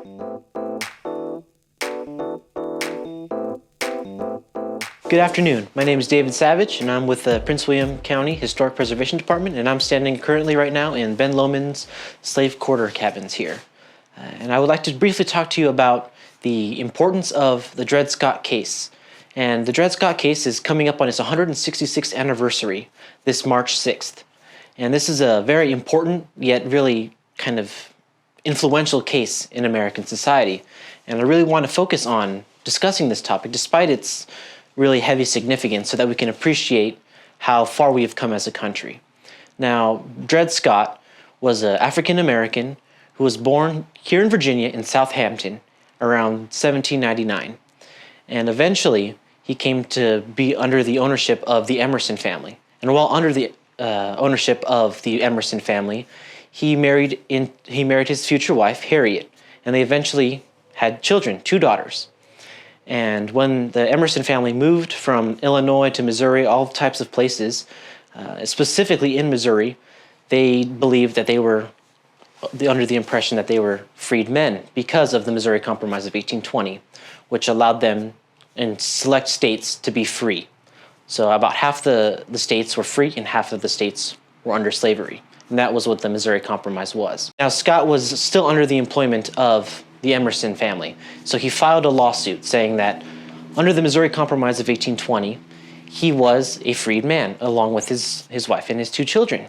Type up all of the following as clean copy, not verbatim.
Good afternoon. My name is David Savidge, and I'm with the Prince William County Historic Preservation Department, and I'm standing currently right now in Ben Lomond's slave quarter cabins here. And I would like to briefly talk to you about the importance of the Dred Scott case. And the Dred Scott case is coming up on its 166th anniversary this March 6th. And this is a very important, yet really kind of influential case in American society. And I really want to focus on discussing this topic despite its really heavy significance so that we can appreciate how far we have come as a country. Now, Dred Scott was an African American who was born here in Virginia in Southampton around 1799. And eventually, he came to be under the ownership of the Emerson family. And while under the ownership of the Emerson family, he married his future wife, Harriet, and they eventually had children, 2 daughters. And when the Emerson family moved from Illinois to Missouri, all types of places, specifically in Missouri, they believed that they were under the impression that they were freed men because of the Missouri Compromise of 1820, which allowed them in select states to be free. So about half the states were free and half of the states were under slavery. And that was what the Missouri Compromise was. Now, Scott was still under the employment of the Emerson family. So he filed a lawsuit saying that under the Missouri Compromise of 1820, he was a freed man along with his wife and his 2 children.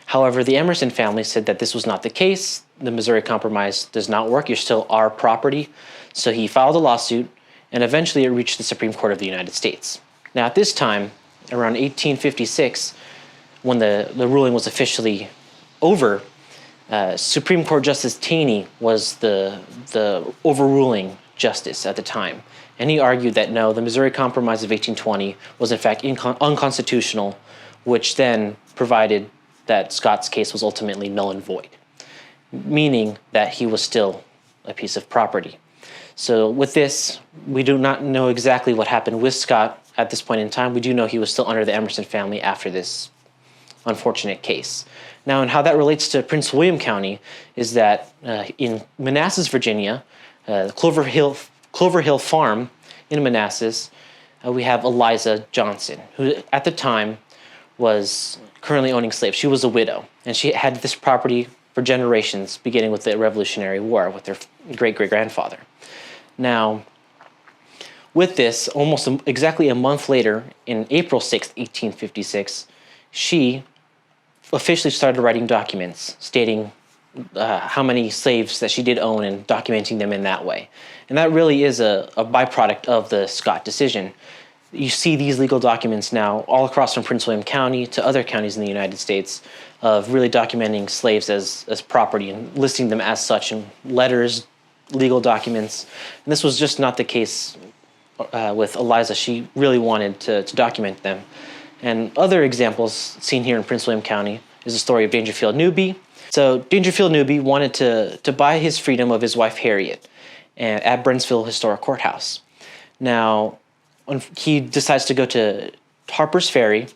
However, the Emerson family said that this was not the case. The Missouri Compromise does not work. You're still our property. So he filed a lawsuit, and eventually it reached the Supreme Court of the United States. Now, at this time, around 1856, when the ruling was officially over, Supreme Court Justice Taney was the overruling justice at the time. And he argued that no, the Missouri Compromise of 1820 was in fact unconstitutional, which then provided that Scott's case was ultimately null and void, meaning that he was still a piece of property. So with this, we do not know exactly what happened with Scott at this point in time. We do know he was still under the Emerson family after this unfortunate case. Now, and how that relates to Prince William County is that in Manassas, Virginia, Clover Hill Farm in Manassas, we have Eliza Johnson, who at the time was currently owning slaves. She was a widow, and she had this property for generations, beginning with the Revolutionary War with her great-great-grandfather. Now, with this, almost exactly a month later, in April 6, 1856, she officially started writing documents stating how many slaves that she did own and documenting them in that way. And that really is a byproduct of the Scott decision. You see these legal documents now all across from Prince William County to other counties in the United States of really documenting slaves as property and listing them as such in letters, legal documents. And this was just not the case with Eliza. She really wanted to document them. And other examples seen here in Prince William County is the story of Dangerfield Newby. So Dangerfield Newby wanted to buy his freedom of his wife Harriet at Brentsville Historic Courthouse. Now, he decides to go to Harper's Ferry,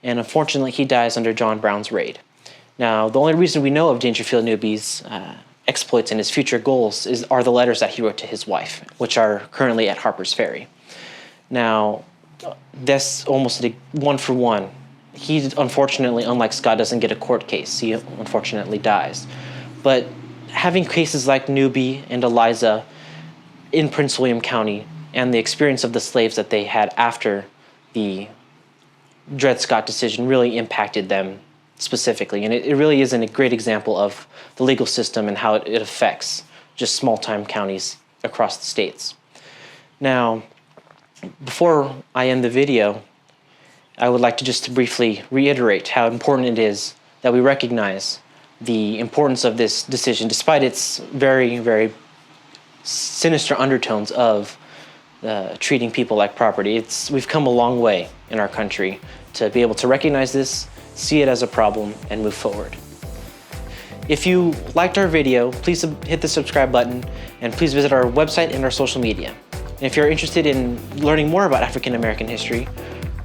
and unfortunately he dies under John Brown's raid. Now, the only reason we know of Dangerfield Newby's exploits and his future goals are the letters that he wrote to his wife, which are currently at Harper's Ferry. Now, that's almost a one-for-one. He, unfortunately, unlike Scott, doesn't get a court case. He unfortunately dies. But having cases like Newby and Eliza in Prince William County and the experience of the slaves that they had after the Dred Scott decision really impacted them specifically. And it really is a great example of the legal system and how it affects just small-time counties across the states. Now, before I end the video, I would like to just briefly reiterate how important it is that we recognize the importance of this decision, despite its very, very sinister undertones of treating people like property. We've come a long way in our country to be able to recognize this, see it as a problem, and move forward. If you liked our video, please hit the subscribe button, and please visit our website and our social media. And if you're interested in learning more about African American history,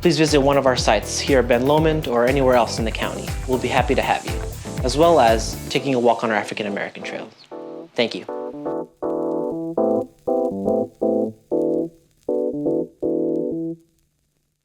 please visit one of our sites here at Ben Lomond or anywhere else in the county. We'll be happy to have you, as well as taking a walk on our African American trails. Thank you.